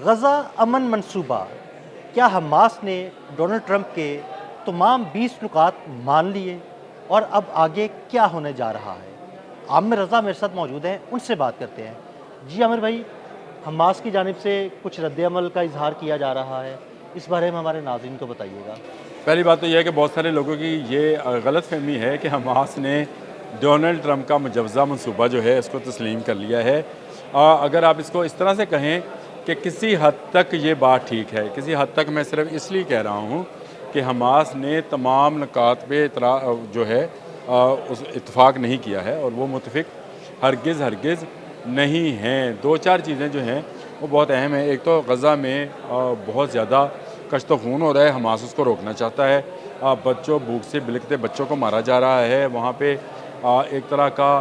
غزہ امن منصوبہ، کیا حماس نے ڈونلڈ ٹرمپ کے تمام 20 نکات مان لیے اور اب آگے کیا ہونے جا رہا ہے؟ عامر رضا میرے ساتھ موجود ہیں، ان سے بات کرتے ہیں۔ جی عامر بھائی، حماس کی جانب سے کچھ رد عمل کا اظہار کیا جا رہا ہے، اس بارے میں ہمارے ناظرین کو بتائیے گا۔ پہلی بات تو یہ ہے کہ بہت سارے لوگوں کی یہ غلط فہمی ہے کہ حماس نے ڈونلڈ ٹرمپ کا مجوزہ منصوبہ جو ہے اس کو تسلیم کر لیا ہے۔ اگر آپ اس کو اس طرح سے کہیں کہ کسی حد تک یہ بات ٹھیک ہے، کسی حد تک میں صرف اس لیے کہہ رہا ہوں کہ حماس نے تمام نکات پہ جو ہے اس اتفاق نہیں کیا ہے، اور وہ متفق ہرگز نہیں ہیں۔ دو چار چیزیں جو ہیں وہ بہت اہم ہیں۔ ایک تو غزہ میں بہت زیادہ کشت و خون ہو رہا ہے، حماس اس کو روکنا چاہتا ہے۔ بچوں بھوک سے بلکتے بچوں کو مارا جا رہا ہے، وہاں پہ ایک طرح کا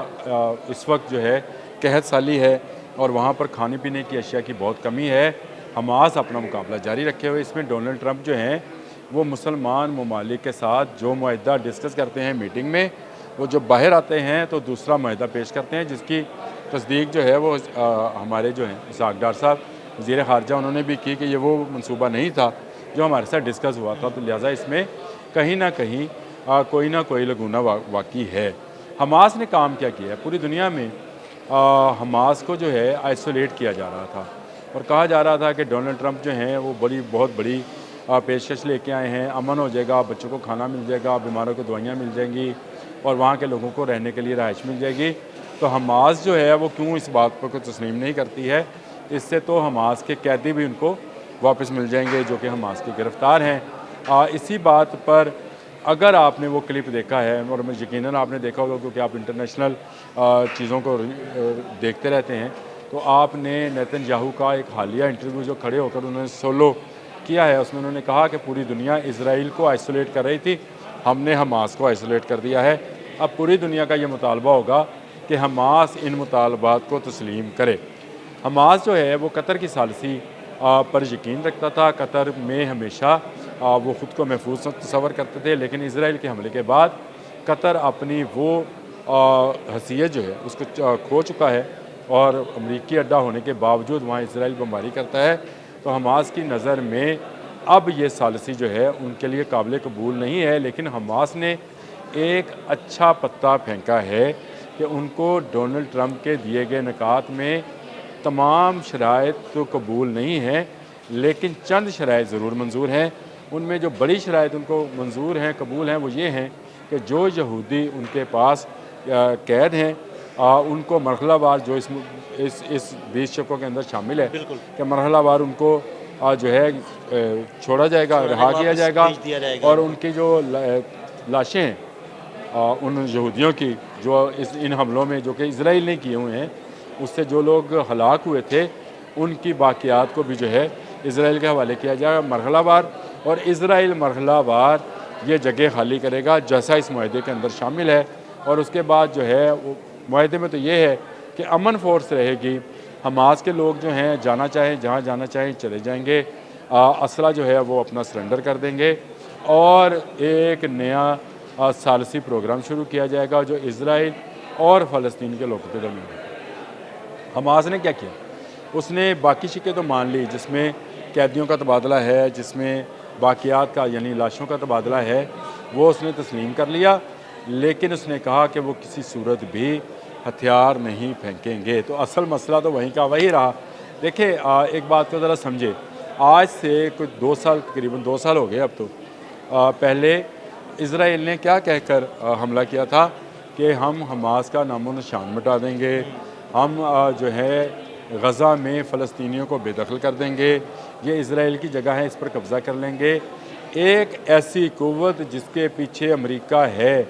اس وقت جو ہے قحط سالی ہے، اور وہاں پر کھانے پینے کی اشیاء کی بہت کمی ہے۔ حماس اپنا مقابلہ جاری رکھے ہوئے، اس میں ڈونلڈ ٹرمپ جو ہیں وہ مسلمان ممالک کے ساتھ جو معاہدہ ڈسکس کرتے ہیں میٹنگ میں، وہ جو باہر آتے ہیں تو دوسرا معاہدہ پیش کرتے ہیں، جس کی تصدیق جو ہے وہ ہمارے جو ہیں اسحاق ڈار صاحب وزیر خارجہ انہوں نے بھی کی کہ یہ وہ منصوبہ نہیں تھا جو ہمارے ساتھ ڈسکس ہوا تھا، تو لہٰذا اس میں کہیں نہ کہیں کوئی نہ کوئی لگونہ واقعی ہے۔ حماس نے کام کیا ہے پوری دنیا میں؟ حماس کو جو ہے آئسولیٹ کیا جا رہا تھا، اور کہا جا رہا تھا کہ ڈونلڈ ٹرمپ جو ہیں وہ بہت بڑی پیشکش لے کے آئے ہیں، امن ہو جائے گا، بچوں کو کھانا مل جائے گا، بیماروں کو دوائیاں مل جائیں گی، اور وہاں کے لوگوں کو رہنے کے لیے رہائش مل جائے گی۔ تو حماس جو ہے وہ کیوں اس بات پر کوئی تسلیم نہیں کرتی ہے؟ اس سے تو حماس کے قیدی بھی ان کو واپس مل جائیں گے جو کہ حماس کے گرفتار ہیں۔ اسی بات پر اگر آپ نے وہ کلپ دیکھا ہے، اور یقیناً آپ نے دیکھا ہوگا کیونکہ آپ انٹرنیشنل چیزوں کو دیکھتے رہتے ہیں، تو آپ نے نیتن یاہو کا ایک حالیہ انٹرویو جو کھڑے ہو کر انہوں نے سولو کیا ہے، اس میں انہوں نے کہا کہ پوری دنیا اسرائیل کو آئسولیٹ کر رہی تھی، ہم نے حماس کو آئسولیٹ کر دیا ہے۔ اب پوری دنیا کا یہ مطالبہ ہوگا کہ حماس ان مطالبات کو تسلیم کرے۔ حماس جو ہے وہ قطر کی ثالثی پر یقین رکھتا تھا، قطر میں ہمیشہ وہ خود کو محفوظ تصور کرتے تھے، لیکن اسرائیل کے حملے کے بعد قطر اپنی وہ حیثیت جو ہے اس کو کھو چکا ہے، اور امریکی اڈا ہونے کے باوجود وہاں اسرائیل بمباری کرتا ہے۔ تو حماس کی نظر میں اب یہ ثالثی جو ہے ان کے لیے قابل قبول نہیں ہے، لیکن حماس نے ایک اچھا پتا پھینکا ہے کہ ان کو ڈونلڈ ٹرمپ کے دیے گئے نکات میں تمام شرائط تو قبول نہیں ہیں، لیکن چند شرائط ضرور منظور ہیں۔ ان میں جو بڑی شرائط ان کو منظور ہیں، قبول ہیں، وہ یہ ہیں کہ جو یہودی ان کے پاس قید ہیں ان کو مرحلہ وار، جو اس 20 شقوں کے اندر شامل ہے، کہ مرحلہ وار ان کو جو ہے چھوڑا جائے گا، رہا کیا جائے گا، اور ان کی جو لاشیں ہیں ان یہودیوں کی جو ان حملوں میں جو کہ اسرائیل نے کیے ہوئے ہیں، اس سے جو لوگ ہلاک ہوئے تھے، ان کی باقیات کو بھی جو ہے اسرائیل کے حوالے کیا جائے گا مرحلہ وار، اور اسرائیل مرحلہ وار یہ جگہ خالی کرے گا جیسا اس معاہدے کے اندر شامل ہے۔ اور اس کے بعد جو ہے معاہدے میں تو یہ ہے کہ امن فورس رہے گی، حماس کے لوگ جو ہیں جانا چاہیں جہاں جانا چاہیں چلے جائیں گے، اسلحہ جو ہے وہ اپنا سرنڈر کر دیں گے، اور ایک نیا ثالثی پروگرام شروع کیا جائے گا جو اسرائیل اور فلسطین کے لوگوں کے درمیان ہے۔ حماس نے کیا کیا؟ اس نے باقی شقیں تو مان لی، جس میں قیدیوں کا تبادلہ ہے، جس میں باقیات کا یعنی لاشوں کا تبادلہ ہے، وہ اس نے تسلیم کر لیا، لیکن اس نے کہا کہ وہ کسی صورت بھی ہتھیار نہیں پھینکیں گے۔ تو اصل مسئلہ تو وہیں کا وہی رہا۔ دیکھیں ایک بات کو ذرا سمجھے، آج سے کچھ 2 سال، تقریباً 2 سال ہو گئے اب تو، پہلے اسرائیل نے کیا کہہ کر حملہ کیا تھا کہ ہم حماس کا نام و نشان مٹا دیں گے، ہم جو ہے غزہ میں فلسطینیوں کو بے دخل کر دیں گے، یہ اسرائیل کی جگہ ہے، اس پر قبضہ کر لیں گے۔ ایک ایسی قوت جس کے پیچھے امریکہ ہے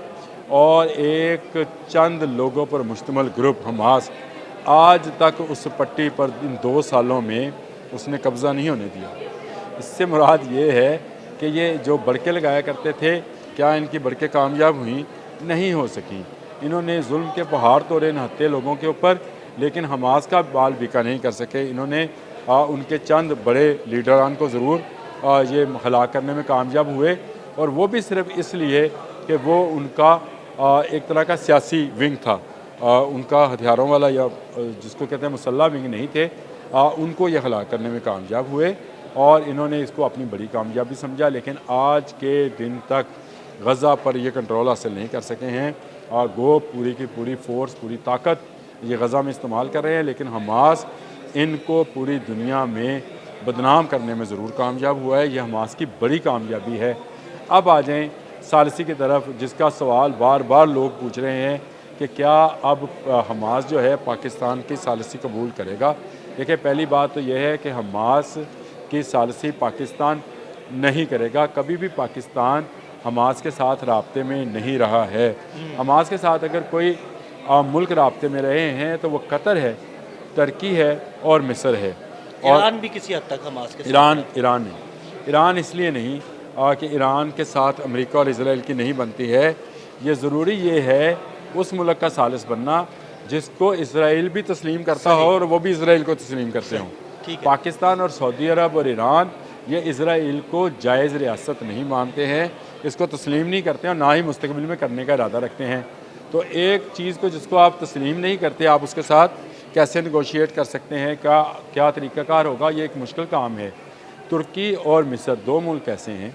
اور ایک چند لوگوں پر مشتمل گروپ حماس، آج تک اس پٹی پر ان 2 سالوں میں اس نے قبضہ نہیں ہونے دیا۔ اس سے مراد یہ ہے کہ یہ جو بڑکیں لگایا کرتے تھے، کیا ان کی بڑکیں کامیاب ہوئیں؟ نہیں ہو سکیں۔ انہوں نے ظلم کے پہاڑ توڑے نہتے لوگوں کے اوپر، لیکن حماس کا بال بیکا نہیں کر سکے۔ انہوں نے ان کے چند بڑے لیڈران کو ضرور یہ ہلاک کرنے میں کامیاب ہوئے، اور وہ بھی صرف اس لیے کہ وہ ان کا ایک طرح کا سیاسی ونگ تھا، ان کا ہتھیاروں والا یا جس کو کہتے ہیں مسلح ونگ نہیں تھے۔ उनको ये हलाक करने में कामयाब हुए और इन्होंने इसको अपनी बड़ी कामयाबी समझा। लेकिन आज के दिन तक गज़ा पर ये कंट्रोल हासिल नहीं कर सके हैं और गो पूरी की पूरी फोर्स, पूरी ताकत ये गज़ा में इस्तेमाल कर रहे हैं, लेकिन हमास इनको पूरी दुनिया में बदनाम करने में ज़रूर कामयाब हुआ है। ये हमास की बड़ी कामयाबी है। अब आ जाएं सालिसी की तरफ, जिसका सवाल बार बार लोग पूछ रहे हैं कि क्या अब हमास जो है पाकिस्तान की सालिसी कबूल करेगा। देखिए, पहली बात तो यह है कि हमास की सालिसी पाकिस्तान नहीं करेगा। कभी भी पाकिस्तान हमास के साथ राब्ते में नहीं रहा है। हमास के साथ अगर कोई मुल्क राब्ते में रहे हैं तो वो कतर है, तुर्की है और मिस्र है। और ईरान भी किसी हद तक हमास के साथ ईरान नहीं। ईरान इसलिए नहीं कि ईरान के साथ अमेरिका और इसराइल की नहीं बनती है। ये ज़रूरी ये है उस मुल्क का सालिस बनना जिसको इसराइल भी तस्लीम करता हो और वो भी इसराइल को तस्लीम करते हों। ठीक है। पाकिस्तान और सऊदी अरब और ईरान ये इसराइल को जायज़ रियासत नहीं मानते हैं, इसको तस्लीम नहीं करते और ना ही मुस्तकबिल में करने का इरादा रखते हैं। तो एक चीज़ को जिसको आप तस्लीम नहीं करते, आप उसके साथ कैसे नेगोशिएट कर सकते हैं, क्या तरीक़ाकार होगा, ये एक मुश्किल काम है। तुर्की और मिस्र दो मुल्क ऐसे हैं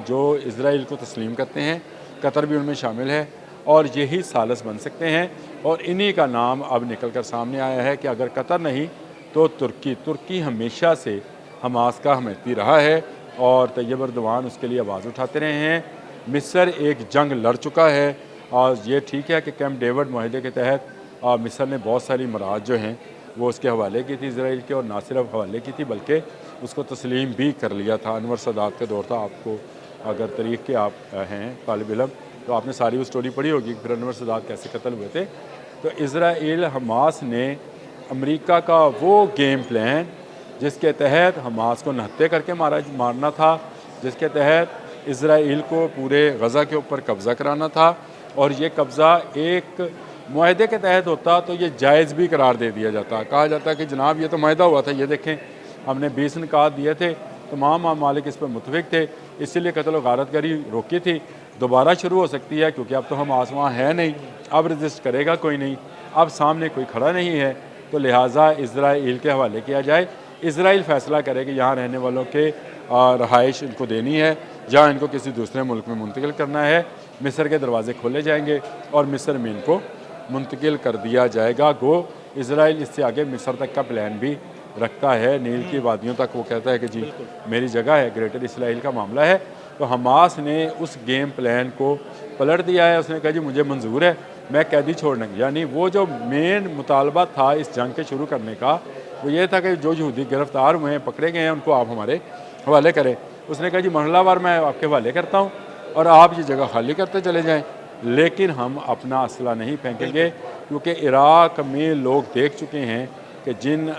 जो इसराइल को तस्लीम करते हैं, कतर भी उनमें शामिल है और यही सालिस बन सकते हैं। और इन्हीं का नाम अब निकल कर सामने आया है कि अगर कतर नहीं तो तुर्की हमेशा से हमास का हमती रहा है और तैयब अर्दवान उसके लिए आवाज़ उठाते रहे हैं। मिस्र एक जंग लड़ चुका है और ये ठीक है कि कैंप डेविड माहदे के तहत मिस्र ने बहुत सारी मराज जो हैं वो उसके हवाले की थी इसराइल के, और ना सिर्फ हवाले की थी बल्कि उसको तस्लीम भी कर लिया था। अनवर सदात का दौर था। आपको अगर तारीख़ के आप हैं तालिब इल्म तो आपने सारी वो स्टोरी पढ़ी होगी कि फिर अनवर सदात कैसे कत्ल हुए थे। तो इसराइल हमास ने अमेरिका का वो गेम प्लान जिसके तहत हमास को नहत्ते करके मारना था, जिसके तहत इसराइल को पूरे गज़ा के ऊपर कब्ज़ा कराना था, और ये कब्ज़ा एक मुआहदे के तहत होता तो ये जायज़ भी करार दे दिया जाता। कहा जाता कि जनाब ये तो मुआहदा हुआ था, ये देखें हमने 20 निकात दिए थे, तमाम मालिक इस पर मुतफिक थे, इसीलिए कत्ल गारतगरी रोकी थी। दोबारा शुरू हो सकती है क्योंकि अब तो हम आसमां है नहीं, अब रजिस्ट करेगा कोई नहीं, अब सामने कोई खड़ा नहीं है, तो लिहाजा इसराइल के हवाले किया जाए। इसराइल फ़ैसला करे कि यहाँ रहने वालों के रहाइश इनको देनी है या इनको किसी दूसरे मुल्क में मुंतकिल करना है। मिस्र के दरवाज़े खोले जाएंगे और मिस्र में इनको मुंतकिल कर दिया जाएगा। गो इसराइल इससे आगे मिस्र तक का प्लान भी रखता है, नील की वादियों तक वो कहता है कि जी मेरी जगह है, ग्रेटर इसराइल का मामला है। तो हमास ने उस गेम प्लान को पलट दिया है। उसने कहा जी मुझे मंजूर है, मैं कैदी छोड़ने, यानी वो जो मेन मुतालबा था इस जंग के शुरू करने का वो ये था कि जो यहूदी गिरफ्तार हुए हैं, पकड़े गए हैं, उनको आप हमारे हवाले करें। उसने कहा जी मरहलावार मैं आपके हवाले करता हूँ और आप ये जगह खाली करते चले जाएँ, लेकिन हम अपना असला नहीं फेंकेंगे, क्योंकि इराक़ में लोग देख चुके हैं कि जिन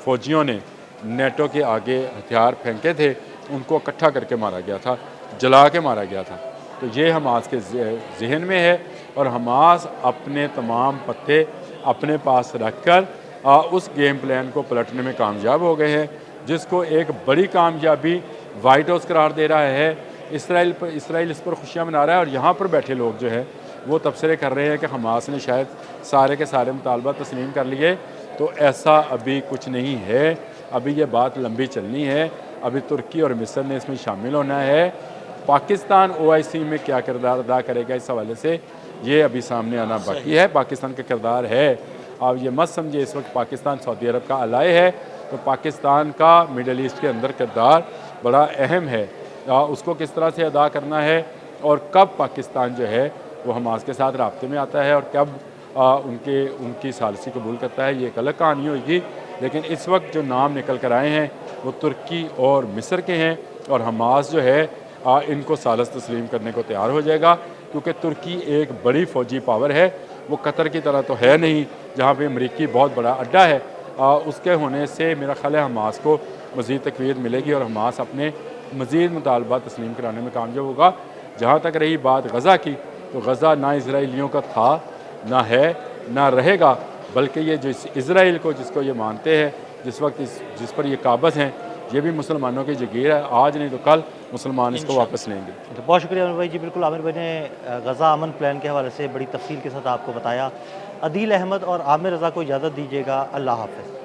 फ़ौजियों ने नेटो के आगे हथियार फेंके थे उनको इकट्ठा करके मारा गया था, जला के मारा गया था। तो ये हमास के जहन में है और हमास अपने तमाम पत्ते अपने पास रख कर उस गेम प्लान को पलटने में कामयाब हो गए हैं, जिसको एक बड़ी कामयाबी वाइट हाउस करार दे रहा है। इसराइल इस पर खुशियाँ मना रहा है और यहाँ पर बैठे लोग जो है वो तबसरे कर रहे हैं कि हमास ने शायद सारे के सारे मुतालबा तस्लीम कर लिए। तो ऐसा अभी कुछ नहीं है, अभी ये बात लंबी चलनी है। अभी तुर्की और मिस्र ने इसमें शामिल होना है। पाकिस्तान OIC में क्या किरदार अदा करेगा इस हवाले से ये अभी सामने आना बाकी है। पाकिस्तान का किरदार है, आप ये मत समझिए इस वक्त पाकिस्तान सऊदी अरब का अलाय है, तो पाकिस्तान का मिडल ईस्ट के अंदर किरदार बड़ा अहम है। उसको किस तरह से अदा करना है और कब पाकिस्तान जो है वो हमास के साथ राब्ते में आता है और कब उनकी सालिसी कबूल करता है, ये एक अलग कहानी होगी। लेकिन इस वक्त जो नाम निकल कर आए हैं वो तुर्की और मिस्र के हैं और हमास जो है इनको सालिस तस्लीम करने को तैयार हो जाएगा, क्योंकि तुर्की एक बड़ी फ़ौजी पावर है, वो कतर की तरह तो है नहीं जहाँ पे अमरीकी बहुत बड़ा अड्डा है। उसके होने से मेरा ख्याल है हमास को मज़ीद तक़वियत मिलेगी और हमास अपने मज़ीद मुतालबा तस्लीम कराने में कामयाब होगा। जहाँ तक रही बात गज़ा की, तो गज़ा ना इसराइलियों का था, ना है, ना रहेगा, बल्कि ये जिस इसराइल को जिसको ये मानते हैं, जिस पर ये काबज़ हैं, ये भी मुसलमानों की जगीर है। आज नहीं तो कल मुसलमान इसको वापस लेंगे। तो बहुत शुक्रिया आमिर भाई जी। बिल्कुल, आमिर भाई ने गज़ा अमन प्लान के हवाले से बड़ी तफसील के साथ आपको बताया। अदील अहमद और आमिर रज़ा को इजाज़त दीजिएगा। अल्लाह हाफ़िज़।